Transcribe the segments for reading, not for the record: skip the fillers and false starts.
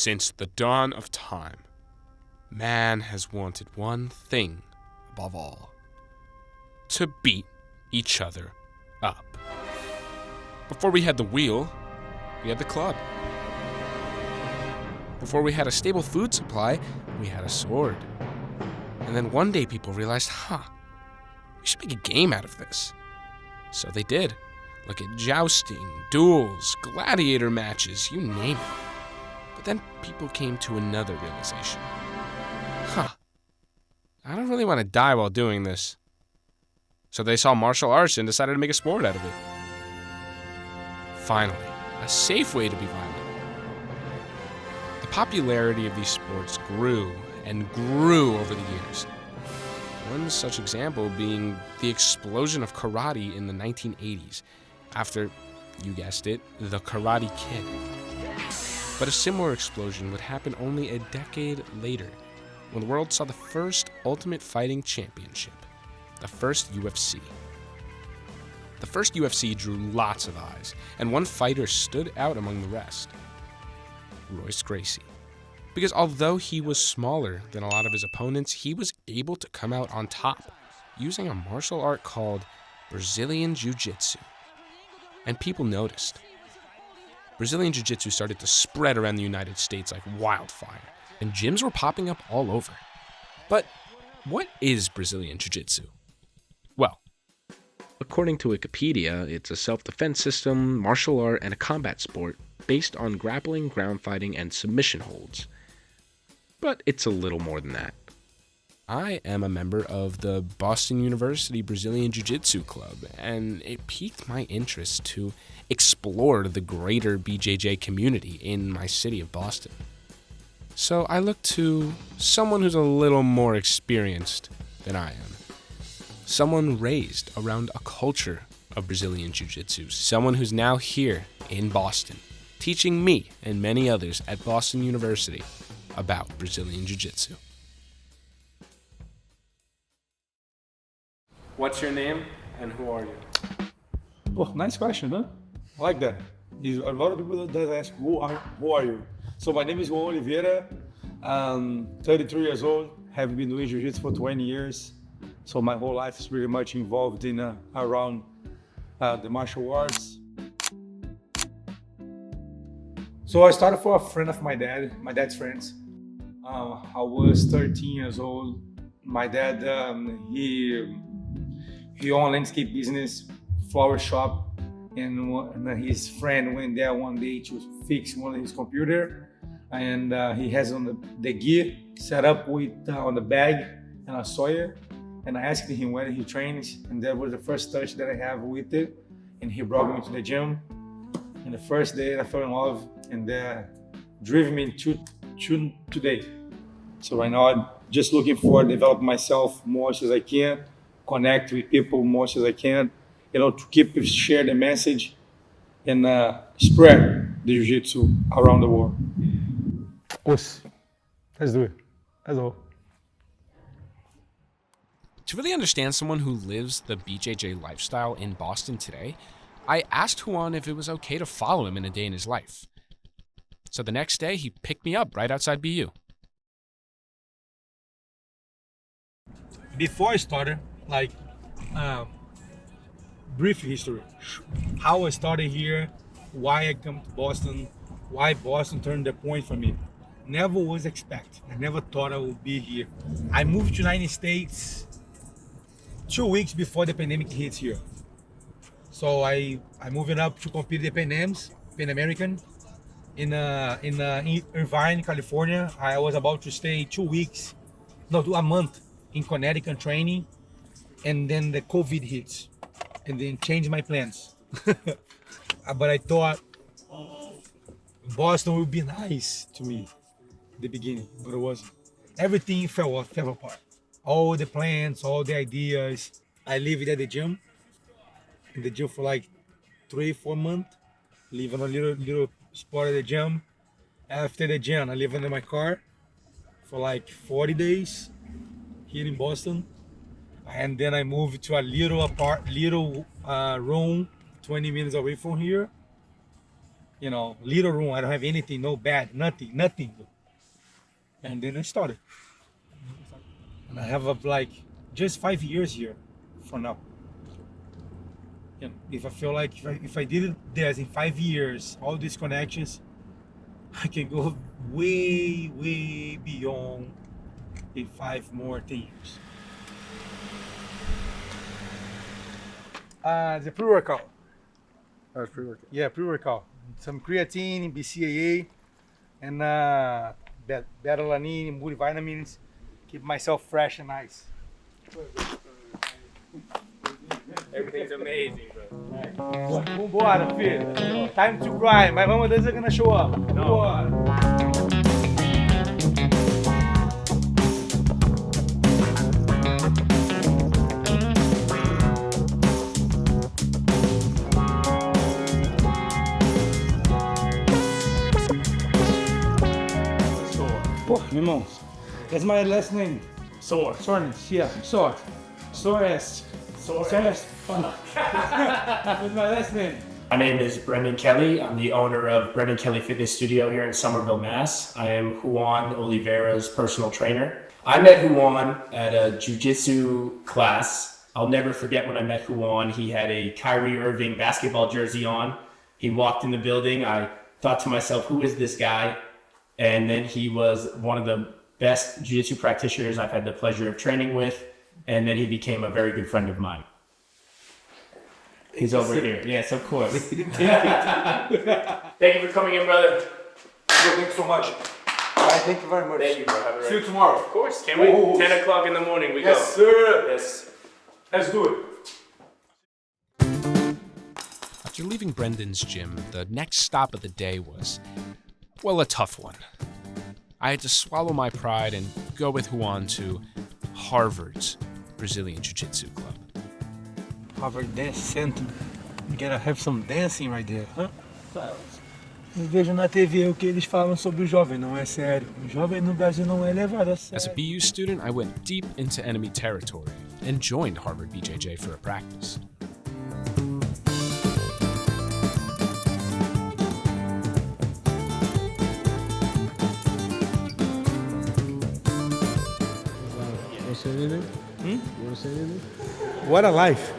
Since the dawn of time, man has wanted one thing above all: to beat each other up. Before we had the wheel, we had the club. Before we had a stable food supply, we had a sword. And then one day people realized, we should make a game out of this. So they did. Look at jousting, duels, gladiator matches, you name it. But then people came to another realization. I don't really want to die while doing this. So they saw martial arts and decided to make a sport out of it. Finally, a safe way to be violent. The popularity of these sports grew and grew over the years. One such example being the explosion of karate in the 1980s, after, you guessed it, the Karate Kid. But a similar explosion would happen only a decade later, when the world saw the first Ultimate Fighting Championship, the first UFC. The first UFC drew lots of eyes, and one fighter stood out among the rest: Royce Gracie. Because although he was smaller than a lot of his opponents, he was able to come out on top using a martial art called Brazilian Jiu Jitsu. And people noticed. Brazilian Jiu Jitsu started to spread around the United States like wildfire, and gyms were popping up all over. But what is Brazilian Jiu Jitsu? Well, according to Wikipedia, it's a self-defense system, martial art, and a combat sport based on grappling, ground fighting, and submission holds. But it's a little more than that. I am a member of the Boston University Brazilian Jiu-Jitsu Club, and it piqued my interest to explore the greater BJJ community in my city of Boston. So I looked to someone who's a little more experienced than I am. Someone raised around a culture of Brazilian Jiu-Jitsu. Someone who's now here in Boston, teaching me and many others at Boston University about Brazilian Jiu-Jitsu. What's your name and who are you? Oh, nice question, huh? I like that. A lot of people that ask, who are you? So my name is Ruan Oliveira. 33 years old. Have been doing jiu-jitsu for 20 years. So my whole life is pretty much involved in around the martial arts. So I started for a friend of my dad's friends. I was 13 years old. My dad, he owned a landscape business, flower shop, and his friend went there one day to fix one of his computer, and he has on the gear set up with on the bag and a sawyer, and I asked him where he trains, and that was the first touch that I have with it, and he brought me to the gym, and the first day I fell in love, and driven me to today. So right now I'm just looking for develop myself more as I can, connect with people more as I can, to share the message and spread the jiu-jitsu around the world. Let's do it. That's all. To really understand someone who lives the BJJ lifestyle in Boston today, I asked Ruan if it was okay to follow him in a day in his life. So the next day, he picked me up right outside BU. Before I started, brief history. How I started here, why I come to Boston, why Boston turned the point for me. Never was expect. I never thought I would be here. I moved to United States 2 weeks before the pandemic hits here. So I moved up to compete the Pan American in Irvine, California. I was about to stay a month in Connecticut training, and then the COVID hits, and then changed my plans. But I thought Boston would be nice to me at the beginning, but it wasn't. Everything fell apart. All the plans, all the ideas. I lived at the gym, in the gym for 3-4 months, living a little spot at the gym. After the gym, I lived in my car for 40 days here in Boston, and then I moved to a little room 20 minutes away from here, you know, little room. I don't have anything, no bed, nothing. And then I started. And I have like just 5 years here for now. And if I feel like if I did this in 5 years, all these connections, I can go way beyond in 5 more 10 years. The pre-workout. That's pre-workout. Yeah, pre-workout. Some creatine, BCAA, and beta-alanine, multivitamins. Keep myself fresh and nice. Everything's amazing, bro. Vambora, filho. Time to grind. My mama doesn't gonna show up. Vambora. Pô, meu irmão. That's my last name. Soreness, yeah. Soreness. That's my last name. My name is Brendan Kelly. I'm the owner of Brendan Kelly Fitness Studio here in Somerville, Mass. I am Ruan Oliveira's personal trainer. I met Ruan at a jiu-jitsu class. I'll never forget when I met Ruan. He had a Kyrie Irving basketball jersey on. He walked in the building. I thought to myself, who is this guy? And then he was one of the best jiu-jitsu practitioners I've had the pleasure of training with. And then he became a very good friend of mine. He's over here. Yes, of course. Thank you for coming in, brother. Thanks so much. All right, thank you very much. Thank you, bro. Have a See you tomorrow. Of course. Can't wait. Oh. 10 o'clock in the morning, we Yes, go. sir. Yes. Let's do it. After leaving Brendan's gym, the next stop of the day was, well, a tough one. I had to swallow my pride and go with Ruan to Harvard's Brazilian Jiu-Jitsu Club. Harvard Dance Center. You gotta have some dancing right there, huh? Eu vejo na TV o que eles falam sobre o jovem, não é sério. O jovem no Brasil não é levado a sério. As a BU student, I went deep into enemy territory and joined Harvard BJJ for a practice. Say anything? You want to say anything? What a life.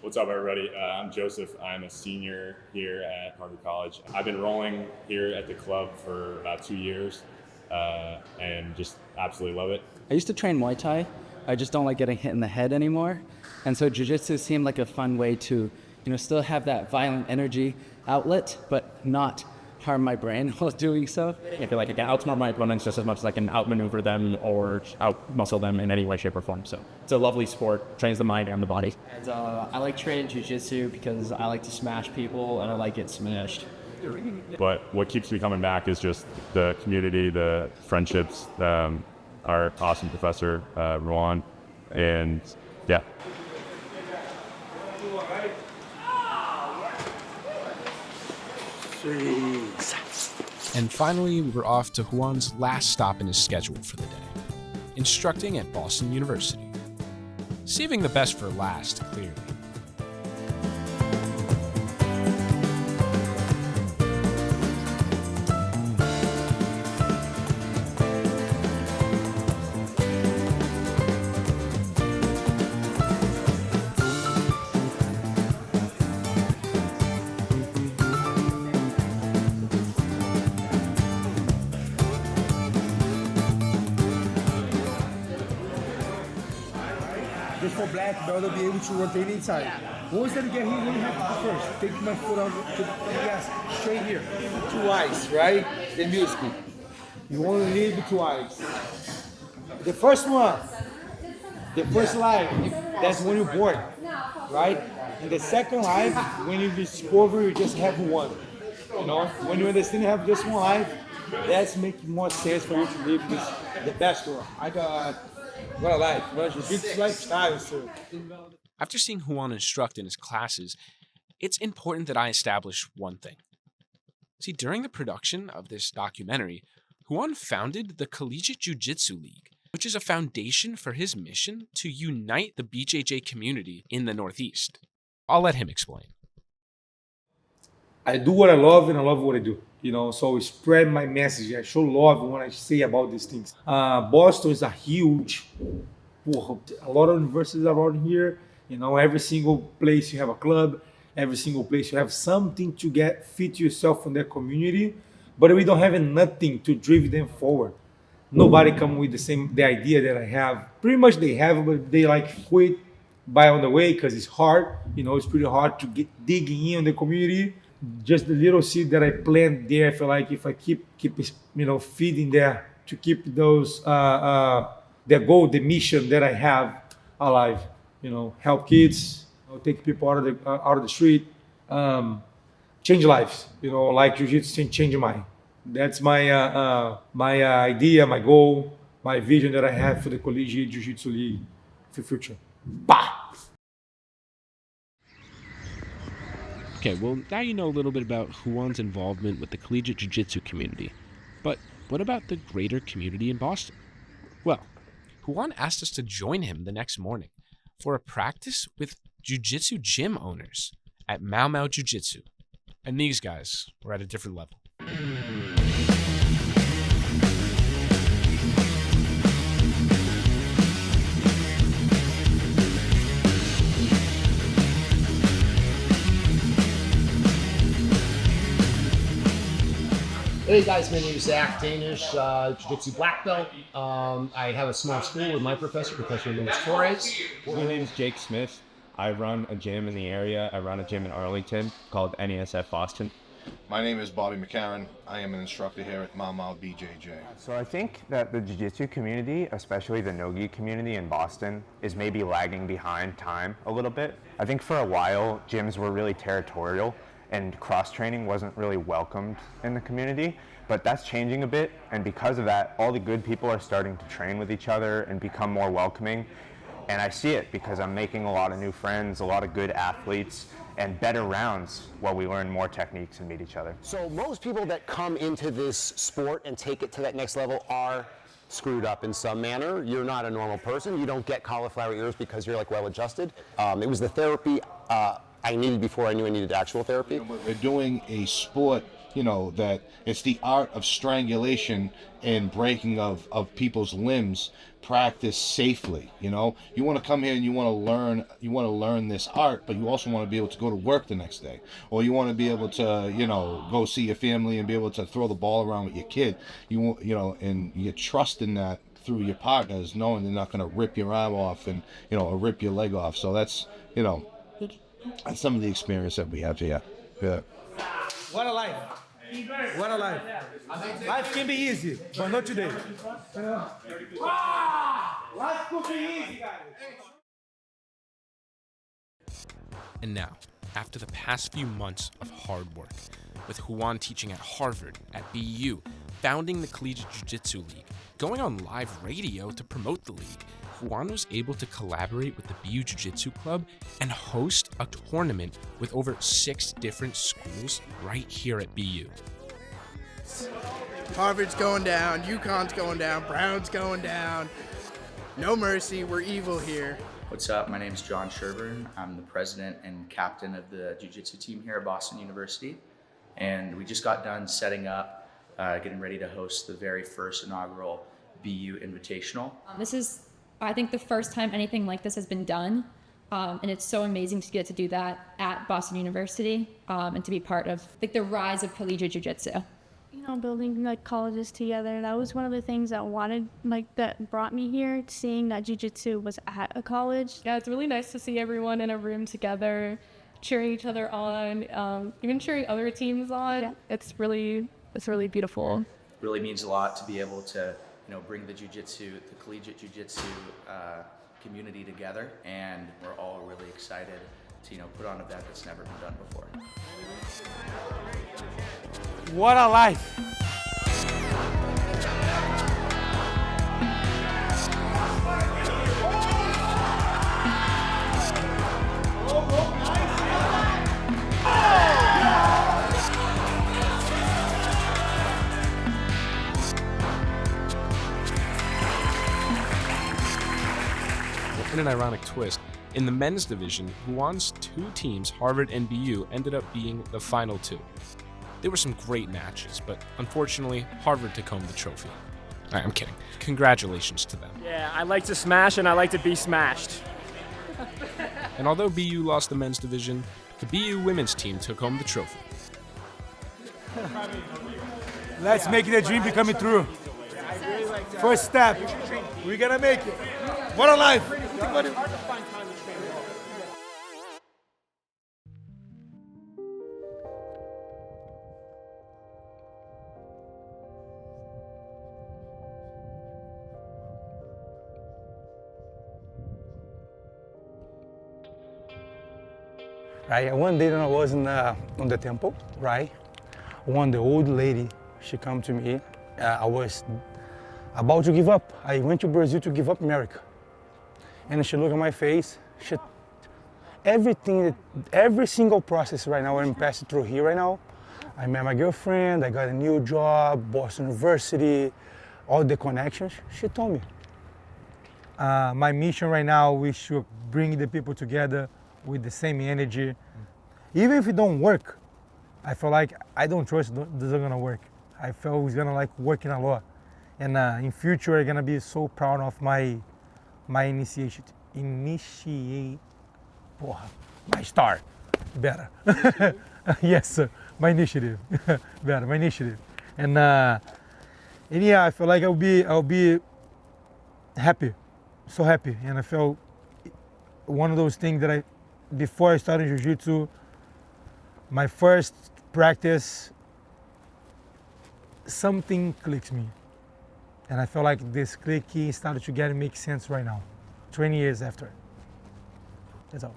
What's up, everybody? I'm Joseph. I'm a senior here at Harvard College. I've been rolling here at the club for about 2 years and just absolutely love it. I used to train Muay Thai. I just don't like getting hit in the head anymore. And so Jiu-Jitsu seemed like a fun way to, still have that violent energy outlet, but not harm my brain while doing so. I feel like I can outsmart my opponents just as much as I can outmaneuver them or outmuscle them in any way, shape, or form. So it's a lovely sport, trains the mind and the body. And I like training jiu-jitsu because I like to smash people and I like get smashed. But what keeps me coming back is just the community, the friendships, our awesome professor, Ruan, and yeah. And finally, we were off to Juan's last stop in his schedule for the day, instructing at Boston University. Saving the best for last, clearly. Just for black belt, I'll be able to rotate inside. Once I get here, what do you have to do first? Take my foot out to the gas, straight here. 2 eyes, right? The music. You only leave 2 eyes. The first one, the first life, that's when you're born, right? And the second life, when you discover you just have one. When you understand you have just one life, that's making more sense for you to live this, the best one. What a life. What a jiu-jitsu lifestyle, sir. After seeing Ruan instruct in his classes, it's important that I establish one thing. See, during the production of this documentary, Ruan founded the Collegiate Jiu Jitsu League, which is a foundation for his mission to unite the BJJ community in the Northeast. I'll let him explain. I do what I love and I love what I do. So spread my message. I show love when I say about these things. Boston is a huge, a lot of universities around here. Every single place you have a club, every single place you have something to get fit yourself from their community, but we don't have nothing to drive them forward. Nobody come with the idea that I have. Pretty much they have, but they quit by on the way because it's hard. It's pretty hard to get digging in on the community. Just the little seed that I plant there, I feel like if I keep feeding there to keep those the goal, the mission that I have alive. Help kids, take people out of the street, change lives. Like jiu-jitsu change mine. That's my my idea, my goal, my vision that I have for the Collegiate Jiu Jitsu League for the future. Bah! Okay, well, now you know a little bit about Ruan's involvement with the collegiate jiu-jitsu community. But what about the greater community in Boston? Well, Ruan asked us to join him the next morning for a practice with jiu-jitsu gym owners at Mau Mau Jiu-Jitsu. And these guys were at a different level. Hey guys, my name is Zach Danish, Jiu-Jitsu black belt. I have a small school with my Professor Luis Torres. My name is Jake Smith. I run a gym in the area. I run a gym in Arlington called NESF Boston. My name is Bobby McCarron. I am an instructor here at Mau Mau BJJ. So I think that the jiu-jitsu community, especially the no-gi community in Boston, is maybe lagging behind time a little bit. I think for a while, gyms were really territorial and cross-training wasn't really welcomed in the community, but that's changing a bit, and because of that, all the good people are starting to train with each other and become more welcoming, and I see it because I'm making a lot of new friends, a lot of good athletes, and better rounds while we learn more techniques and meet each other. So most people that come into this sport and take it to that next level are screwed up in some manner. You're not a normal person. You don't get cauliflower ears because you're well adjusted. It was the therapy I needed before I knew I needed actual therapy. We're doing a sport, that it's the art of strangulation and breaking of people's limbs practiced safely. You want to come here and you want to learn this art, but you also want to be able to go to work the next day, or you want to be able to go see your family and be able to throw the ball around with your kid. And you trust in that through your partners, knowing they're not going to rip your arm off and or rip your leg off. So that's that's some of the experience that we have here. Yeah. What a life. What a life. Life can be easy, but not today. Life could be easy, guys. And now, after the past few months of hard work, with Ruan teaching at Harvard, at BU, founding the Collegiate Jiu Jitsu League, going on live radio to promote the league, Ruan was able to collaborate with the BU Jiu-Jitsu Club and host a tournament with over 6 different schools right here at BU. Harvard's going down, UConn's going down, Brown's going down. No mercy, we're evil here. What's up? My name is John Sherburne. I'm the president and captain of the Jiu-Jitsu team here at Boston University. And we just got done setting up, getting ready to host the very first inaugural BU Invitational. This is, I think, the first time anything like this has been done. And it's so amazing to get to do that at Boston University and to be part of the rise of collegiate jiu-jitsu. Building colleges together, that was one of the things that brought me here, seeing that jiu-jitsu was at a college. Yeah, it's really nice to see everyone in a room together, cheering each other on, even cheering other teams on. Yeah. It's really beautiful. It really means a lot to be able to bring the collegiate jiu-jitsu community together, and we're all really excited to put on an event that's never been done before. What a life! In an ironic twist, In the men's division, Ruan's two teams, Harvard and BU, ended up being the final two. There were some great matches, but unfortunately, Harvard took home the trophy. I'm kidding. Congratulations to them. Yeah, I like to smash and I like to be smashed. And although BU lost the men's division, the BU women's team took home the trophy. Let's make the dream becoming true. First step. We're gonna make it. What a life! Right, one day when I was on the temple, right, the old lady, she come to me. I was about to give up. I went to Brazil to give up America. And she looked at my face. Every single process right now I'm passing through here right now. I met my girlfriend, I got a new job, Boston University, all the connections. She told me. My mission right now is to bring the people together with the same energy. Even if it don't work, I feel like I don't trust this is gonna work. I feel it's gonna like working a lot. And in future, I'm gonna be so proud of my initiation. My start. Better. Yes, sir. My initiative. Better, my initiative. And yeah, I feel like I'll be happy, so happy. And I feel one of those things that before I started Jiu-Jitsu, my first practice, something clicks me. And I feel like this clicking started to make sense right now, 20 years after. That's all.